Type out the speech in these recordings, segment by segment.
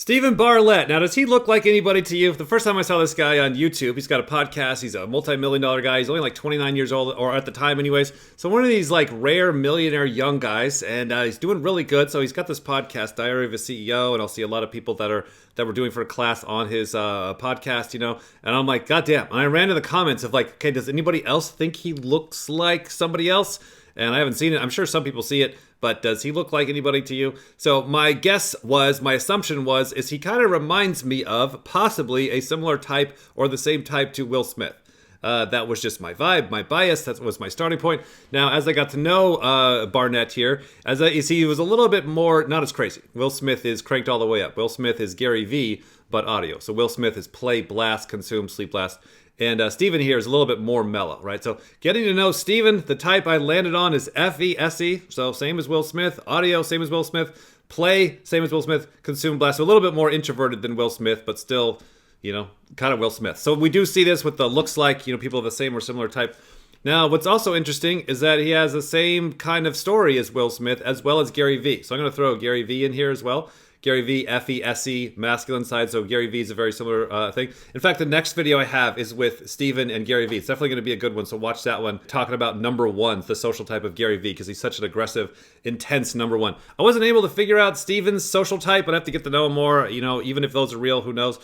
Stephen Bartlett. Now, does he look like anybody to you? The first time I saw this guy on YouTube, he's got a podcast. He's a multi-million-dollar guy. He's only like 29 years old, or at the time anyways. So one of these like rare millionaire young guys, and he's doing really good. So he's got this podcast, Diary of a CEO, and I'll see a lot of people that were doing for a class on his podcast, you know. And I'm like, God damn. And I ran to the comments of like, okay, does anybody else think he looks like somebody else? And I haven't seen it. I'm sure some people see it, but does he look like anybody to you? So my assumption was, is he kind of reminds me of possibly a similar type or the same type to Will Smith. That was just my vibe, my bias. That was my starting point. Now, as I got to know Barnett here, you see, he was a little bit more, not as crazy. Will Smith is cranked all the way up. Will Smith is Gary V, but audio. So Will Smith is play, blast, consume, sleep, blast. And Steven here is a little bit more mellow, right? So getting to know Steven, the type I landed on is F-E-S-E. So same as Will Smith. Audio, same as Will Smith. Play, same as Will Smith. Consume, blast. So a little bit more introverted than Will Smith, but still, you know, kind of Will Smith. So we do see this with the looks like, you know, people of the same or similar type. Now, what's also interesting is that he has the same kind of story as Will Smith, as well as Gary V. So I'm going to throw Gary V in here as well. Gary V, F-E-S-E, masculine side, so Gary V is a very similar thing. In fact, the next video I have is with Steven and Gary V. It's definitely going to be a good one, so watch that one, talking about number one, the social type of Gary V, because he's such an aggressive, intense number one. I wasn't able to figure out Steven's social type, but I have to get to know him more, you know, even if those are real, who knows.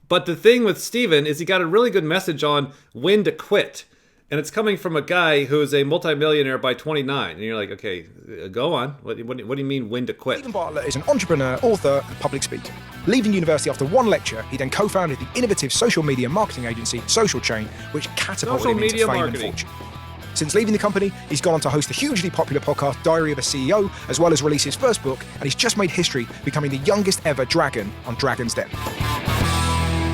But the thing with Steven is he got a really good message on when to quit. And it's coming from a guy who is a multimillionaire by 29. And you're like, okay, go on. What do you mean when to quit? Stephen Bartlett is an entrepreneur, author, and public speaker. Leaving university after one lecture, he then co-founded the innovative social media marketing agency, Social Chain, which catapulted him into fame and fortune. Since leaving the company, he's gone on to host the hugely popular podcast Diary of a CEO, as well as release his first book, and he's just made history, becoming the youngest ever dragon on Dragon's Den.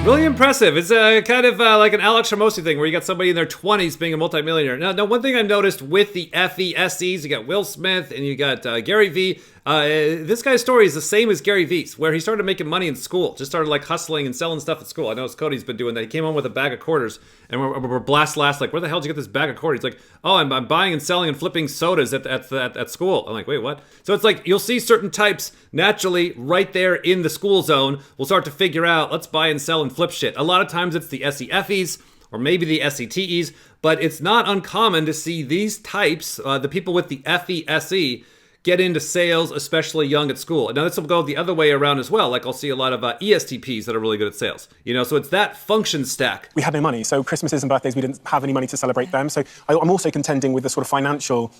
Really impressive. It's kind of like an Alex Hormozi thing where you got somebody in their 20s being a multimillionaire. Now, one thing I noticed with the FESEs, you got Will Smith and you got Gary V. This guy's story is the same as Gary V's, where he started making money in school. Just started like hustling and selling stuff at school. I know Cody's been doing that. He came home with a bag of quarters and we're blast last like, where the hell did you get this bag of quarters? He's like, oh, I'm buying and selling and flipping sodas at school. I'm like, wait, what? So it's like you'll see certain types naturally right there in the school zone. We'll start to figure out, let's buy and sell and flip shit. A lot of times it's the SEFEs or maybe the SETEs, but it's not uncommon to see these types, the people with the FESE, get into sales, especially young at school. Now this will go the other way around as well. Like I'll see a lot of ESTPs that are really good at sales. You know, so it's that function stack. We had no money, so Christmases and birthdays, we didn't have any money to celebrate them. So I'm also contending with the sort of financial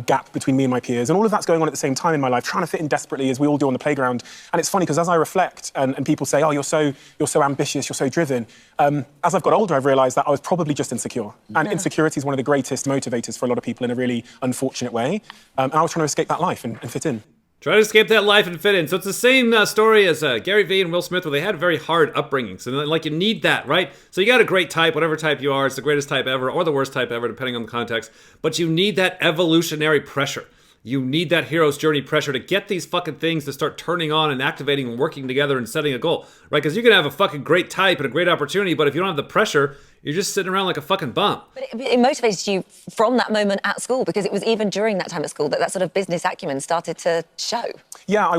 gap between me and my peers. And all of that's going on at the same time in my life, trying to fit in desperately as we all do on the playground. And it's funny because as I reflect and people say, oh, you're so ambitious, you're so driven. As I've got older, I've realized that I was probably just insecure. And insecurity is one of the greatest motivators for a lot of people in a really unfortunate way. And I was trying to escape that life and fit in. Try to escape that life and fit in. So it's the same story as Gary Vee and Will Smith, where they had very hard upbringings. And like you need that, right? So you got a great type, whatever type you are. It's the greatest type ever or the worst type ever, depending on the context. But you need that evolutionary pressure. You need that hero's journey pressure to get these fucking things to start turning on and activating and working together and setting a goal, right? Because you can have a fucking great type and a great opportunity, but if you don't have the pressure, you're just sitting around like a fucking bum. But it motivated you from that moment at school, because it was even during that time at school that sort of business acumen started to show. Yeah,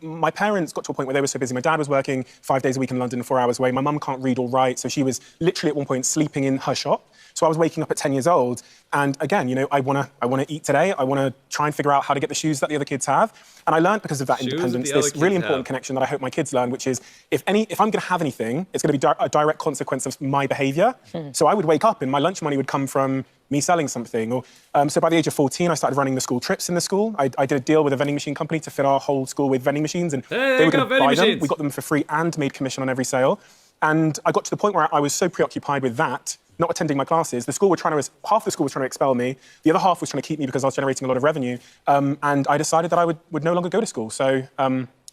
my parents got to a point where they were so busy. My dad was working 5 days a week in London, 4 hours away. My mum can't read or write, so she was literally at one point sleeping in her shop. So I was waking up at 10 years old, and again, you know, I wanna eat today. I wanna try and figure out how to get the shoes that the other kids have. And I learned because of that independence, this really important connection that I hope my kids learn, which is if I'm gonna have anything, it's gonna be a direct consequence of my behavior. So I would wake up and my lunch money would come from me selling something. Or so by the age of 14, I started running the school trips in the school. I did a deal with a vending machine company to fill our whole school with vending machines, and they were going to buy them. We got them for free and made commission on every sale. And I got to the point where I was so preoccupied with that, not attending my classes. Half the school was trying to expel me. The other half was trying to keep me because I was generating a lot of revenue. And I decided that I would no longer go to school. So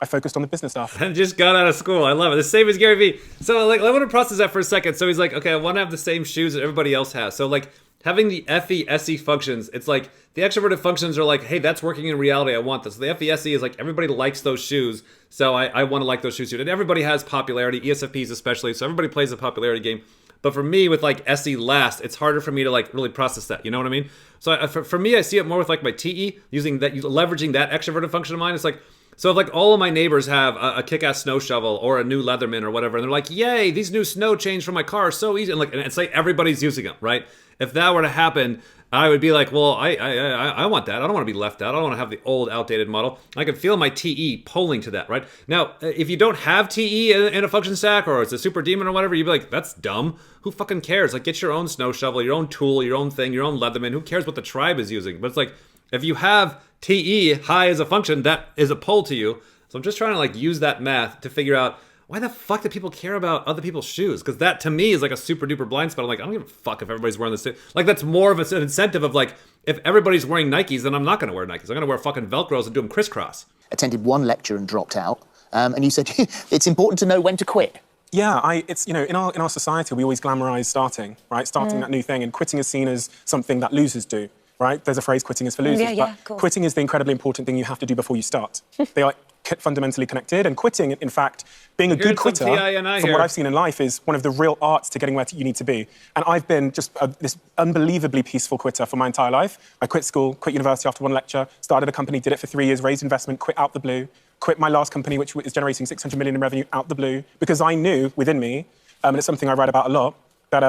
I focused on the business stuff. And just got out of school. I love it. The same as Gary Vee. So like, I want to process that for a second. So he's like, okay, I want to have the same shoes that everybody else has. So like having the FESE functions, it's like the extroverted functions are like, hey, that's working in reality. I want this. So the FESE is like, everybody likes those shoes. So I want to like those shoes too. And everybody has popularity, ESFPs especially. So everybody plays a popularity game. But for me, with like SE last, it's harder for me to like really process that. You know what I mean? So for me, I see it more with like my TE, leveraging that extroverted function of mine. It's like, So if like all of my neighbors have a kick-ass snow shovel or a new Leatherman or whatever, and they're like, yay, these new snow chains for my car are so easy. And it's like everybody's using them, right? If that were to happen, I would be like, well, I want that. I don't want to be left out. I don't want to have the old, outdated model. I can feel my TE pulling to that, right? Now, if you don't have TE in a function stack, or it's a Super Demon or whatever, you'd be like, that's dumb. Who fucking cares? Like, get your own snow shovel, your own tool, your own thing, your own Leatherman. Who cares what the tribe is using? But it's like, if you have TE high as a function, that is a pull to you. So I'm just trying to like use that math to figure out, why the fuck do people care about other people's shoes? Because that to me is like a super duper blind spot. I'm like, I don't give a fuck if everybody's wearing this. Like that's more of an incentive of like, if everybody's wearing Nikes, then I'm not going to wear Nikes. I'm going to wear fucking Velcros and do them crisscross. Attended one lecture and dropped out. And you said it's important to know when to quit. Yeah, it's in our society we always glamorize starting, right? Starting that new thing, and quitting is seen as something that losers do, right? There's a phrase, quitting is for losers. But cool. Quitting is the incredibly important thing you have to do before you start. They are fundamentally connected, and quitting, in fact, being a good quitter, from what I've seen in life, is one of the real arts to getting where you need to be. And I've been just this unbelievably peaceful quitter for my entire life. I quit school, quit university after one lecture, started a company, did it for 3 years, raised investment, quit out the blue, quit my last company, which is generating 600 million in revenue, out the blue, because I knew within me, and it's something I write about a lot, that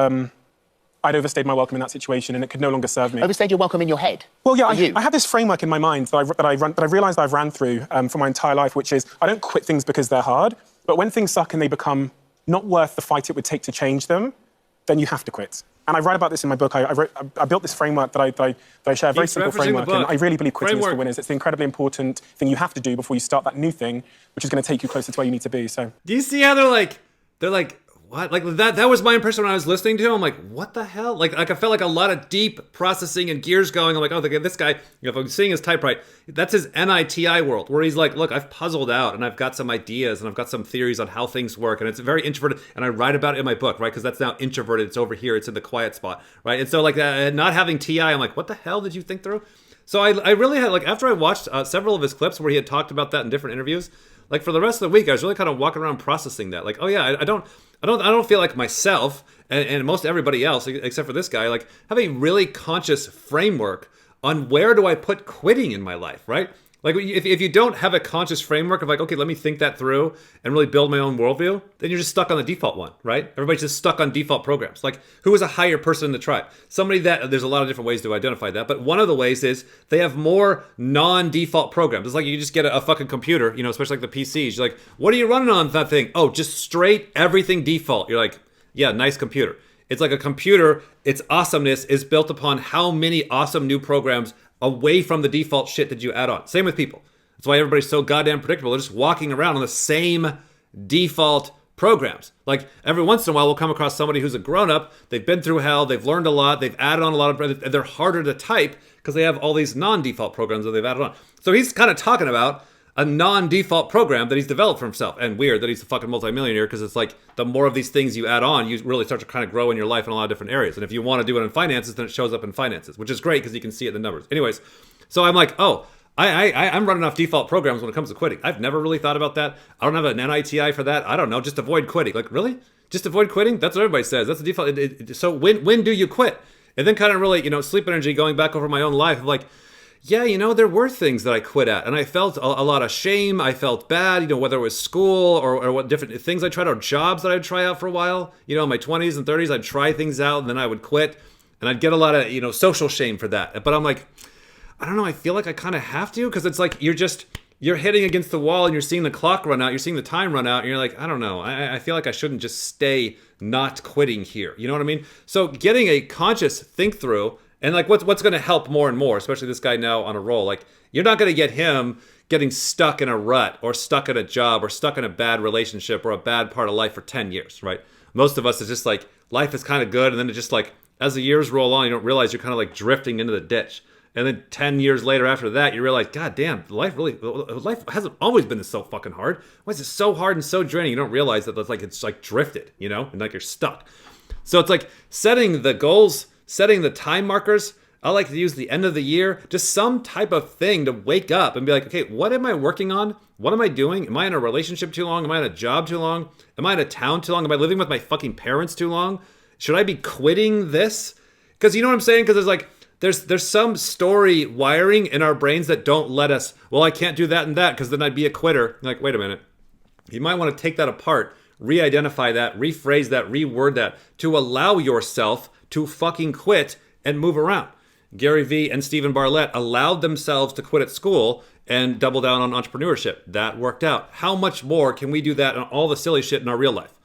I'd overstayed my welcome in that situation, and it could no longer serve me. Overstayed your welcome in your head? Well, yeah, I have this framework in my mind that I realised I've ran through for my entire life, which is I don't quit things because they're hard, but when things suck and they become not worth the fight it would take to change them, then you have to quit. And I write about this in my book. I built this framework that I share, a very simple framework, and I really believe quitting is for winners. It's the incredibly important thing you have to do before you start that new thing, which is going to take you closer to where you need to be. So, do you see how they're like, what? Like that was my impression when I was listening to him. I'm like, what the hell? Like I felt like a lot of deep processing and gears going. I'm like, oh, this guy, if I'm seeing his typewrite, that's his NITI world, where he's like, look, I've puzzled out and I've got some ideas and I've got some theories on how things work. And it's very introverted. And I write about it in my book, right? Because that's now introverted. It's over here. It's in the quiet spot, right? And so like not having TI, I'm like, what the hell did you think through? So I really had, like, after I watched several of his clips where he had talked about that in different interviews, like for the rest of the week, I was really kind of walking around processing that. Like, oh yeah, I don't feel like myself and most everybody else, except for this guy, like have a really conscious framework on where do I put quitting in my life, right? Like if you don't have a conscious framework of like, okay, let me think that through and really build my own worldview, then you're just stuck on the default one, right? Everybody's just stuck on default programs. Like who is a higher person in the tribe? Somebody that, there's a lot of different ways to identify that, but one of the ways is they have more non-default programs. It's like you just get a fucking computer, you know, especially like the PCs. You're like, what are you running on that thing? Oh, just straight everything default. You're like, yeah, nice computer. It's like a computer, its awesomeness is built upon how many awesome new programs away from the default shit that you add on. Same with people. That's why everybody's so goddamn predictable. They're just walking around on the same default programs. Like every once in a while we'll come across somebody who's a grown-up, they've been through hell, they've learned a lot, they've added on a lot of, they're harder to type because they have all these non-default programs that they've added on. So he's kind of talking about a non-default program that he's developed for himself. And weird that he's a fucking multimillionaire, because it's like the more of these things you add on, you really start to kind of grow in your life in a lot of different areas. And if you want to do it in finances, then it shows up in finances, which is great because you can see it in the numbers. Anyways, so I'm like, oh, I'm running off default programs when it comes to quitting. I've never really thought about that. I don't have an NITI for that. I don't know. Just avoid quitting. Like, really? Just avoid quitting? That's what everybody says. That's the default. So when do you quit? And then kind of really, sleep energy, going back over my own life, like, yeah, there were things that I quit at, and I felt a lot of shame. I felt bad, whether it was school or what different things I tried, or jobs that I'd try out for a while. In my 20s and 30s, I'd try things out, and then I would quit, and I'd get a lot of, social shame for that. But I'm like, I don't know, I feel like I kind of have to, because it's like you're hitting against the wall, and you're seeing the clock run out, you're seeing the time run out, and you're like, I don't know, I feel like I shouldn't just stay not quitting here. You know what I mean? So getting a conscious think through. And like what's going to help more and more, especially this guy now on a roll, like you're not going to get him getting stuck in a rut or stuck in a job or stuck in a bad relationship or a bad part of life for 10 years, right? Most of us is just like life is kind of good, and then it's just like as the years roll on, you don't realize you're kind of like drifting into the ditch. And then 10 years later after that, you realize, God damn, life hasn't always been so fucking hard. Why is it so hard and so draining? You don't realize that it's like drifted, and like you're stuck. So it's like setting the goals, setting the time markers. I like to use the end of the year, just some type of thing to wake up and be like, okay, what am I working on? What am I doing? Am I in a relationship too long? Am I in a job too long? Am I in a town too long? Am I living with my fucking parents too long? Should I be quitting this? Because you know what I'm saying? Because there's like, There's some story wiring in our brains that don't let us, well, I can't do that and that because then I'd be a quitter. Like, wait a minute. You might want to take that apart, re-identify that, rephrase that, reword that to allow yourself to fucking quit and move around. Gary Vee and Stephen Bartlett allowed themselves to quit at school and double down on entrepreneurship. That worked out. How much more can we do that on all the silly shit in our real life?